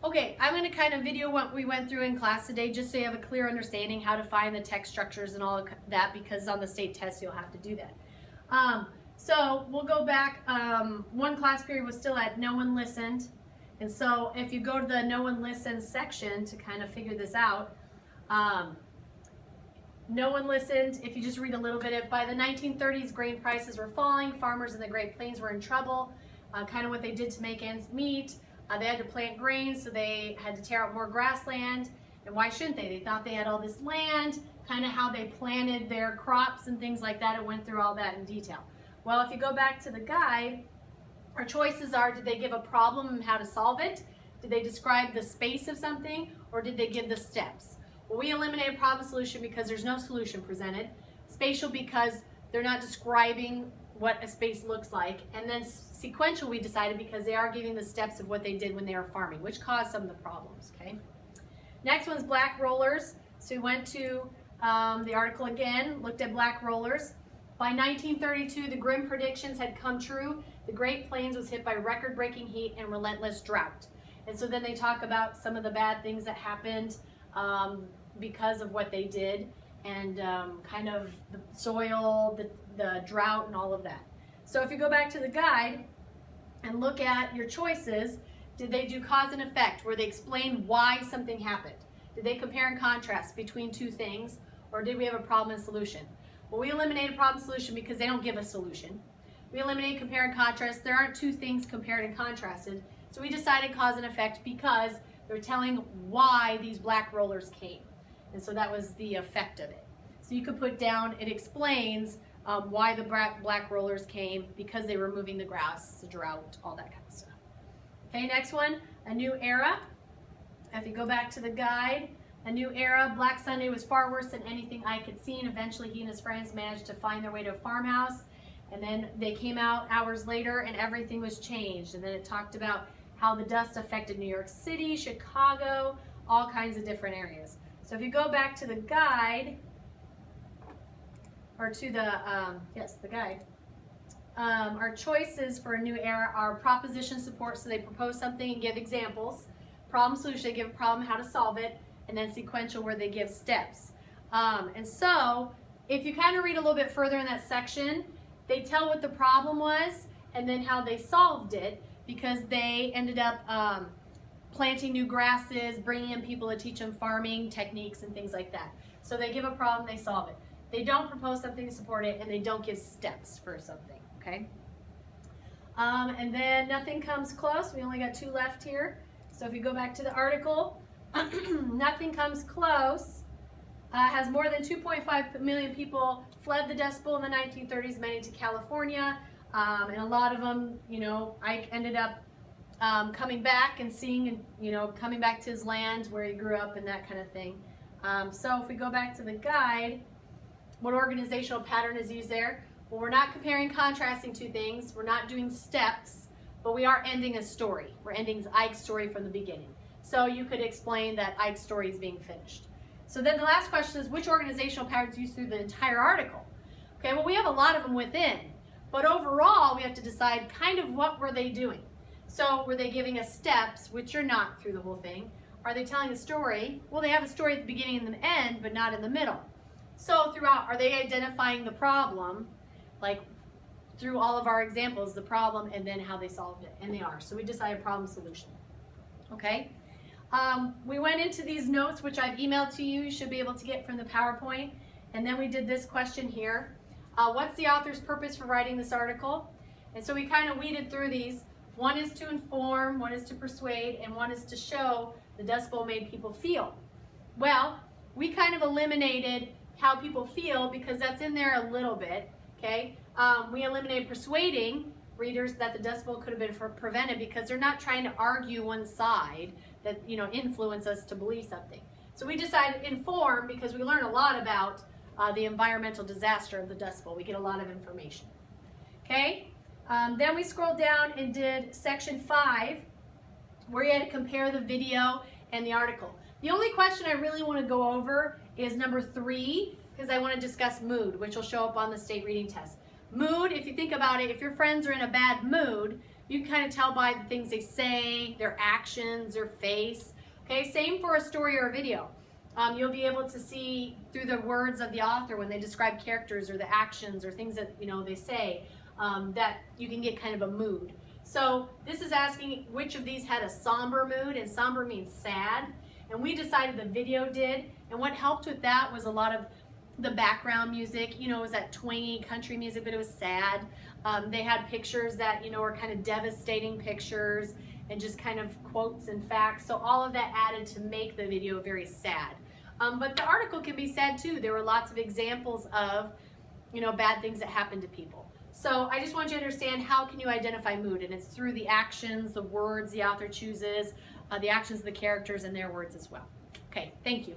Okay, I'm going to kind of video what we went through in class today just so you have a clear understanding how to find the text structures and all of that, because on the state test you'll have to do that. So we'll go back. One class period was still at no one listened. And so if you go to the no one listened section to kind of figure this out, no one listened. If you just read a little bit, by the 1930s, grain prices were falling. Farmers in the Great Plains were in trouble. Kind of what they did to make ends meet. They had to plant grain, so they had to tear out more grassland. And why shouldn't they? They thought they had all this land, kind of how they planted their crops and things like that. It went through all that in detail. Well, if you go back to the guide, our choices are, did they give a problem and how to solve it? Did they describe the space of something? Or did they give the steps? Well, we eliminated problem solution because there's no solution presented. Spatial because they're not describing what a space looks like. And then sequential we decided because they are giving the steps of what they did when they were farming, which caused some of the problems, okay? Next one's black rollers. So we went to the article again, looked at black rollers. By 1932, the grim predictions had come true. The Great Plains was hit by record-breaking heat and relentless drought. And so then they talk about some of the bad things that happened because of what they did, and kind of the soil, the drought, and all of that. So if you go back to the guide and look at your choices, did they do cause and effect, where they explain why something happened? Did they compare and contrast between two things, or did we have a problem and solution? Well, we eliminated problem solution because they don't give a solution. We eliminated compare and contrast. There aren't two things compared and contrasted. So we decided cause and effect because they're telling why these black rollers came. And so that was the effect of it. So you could put down, it explains why the black rollers came, because they were moving the grass, the drought, all that kind of stuff. Okay, next one, a new era. If you go back to the guide, a new era, Black Sunday was far worse than anything I could see, and eventually he and his friends managed to find their way to a farmhouse, and then they came out hours later and everything was changed. And then it talked about how the dust affected New York City, Chicago, all kinds of different areas. So if you go back to the guide, or to the, the guide, our choices for a new era are proposition support, so they propose something and give examples. Problem solution, they give a problem, how to solve it, and then sequential, where they give steps. And so if you kind of read a little bit further in that section, they tell what the problem was and then how they solved it, because they ended up planting new grasses, bringing in people to teach them farming techniques and things like that. So they give a problem, they solve it. They don't propose something to support it, and they don't give steps for something, okay? And then nothing comes close. We only got two left here. So if you go back to the article, nothing comes close. Has more than 2.5 million people fled the Dust Bowl in the 1930s, many to California. And a lot of them, Ike ended up coming back and seeing, and coming back to his land where he grew up and that kind of thing. So if we go back to the guide, what organizational pattern is used there? Well, we're not comparing, contrasting two things. We're not doing steps, but we are ending a story. We're ending Ike's story from the beginning. So you could explain that Ike's story is being finished. So then the last question is, which organizational patterns used through the entire article? Okay, well, we have a lot of them within, but overall we have to decide kind of what were they doing. So were they giving us steps, which are not through the whole thing? Are they telling a story? Well, they have a story at the beginning and the end, but not in the middle. So throughout, are they identifying the problem, like through all of our examples, the problem and then how they solved it? And they are. So we decided problem solution. Okay? We went into these notes, which I've emailed to you. You should be able to get from the PowerPoint. And then we did this question here. What's the author's purpose for writing this article? And so we kind of weeded through these. One is to inform, one is to persuade, and one is to show the Dust Bowl made people feel. Well, we kind of eliminated how people feel because that's in there a little bit, okay? We eliminated persuading readers that the Dust Bowl could have been prevented because they're not trying to argue one side that, influence us to believe something. So we decided inform because we learn a lot about the environmental disaster of the Dust Bowl. We get a lot of information, okay? Then we scrolled down and did section 5, where you had to compare the video and the article. The only question I really want to go over is number 3, because I want to discuss mood, which will show up on the state reading test. Mood, if you think about it, if your friends are in a bad mood, You can kind of tell by the things they say, their actions, their face. Okay, same for a story or a video. You'll be able to see through the words of the author when they describe characters or the actions or things that they say, that you can get kind of a mood. So this is asking which of these had a somber mood, and somber means sad. And we decided the video did, and what helped with that was a lot of the background music. It was that twangy country music, but it was sad. They had pictures that were kind of devastating pictures and just kind of quotes and facts. So all of that added to make the video very sad. But the article can be sad too. There were lots of examples of bad things that happened to people. So I just want you to understand, how can you identify mood? And it's through the actions, the words the author chooses, the actions of the characters, and their words as well. Okay, thank you.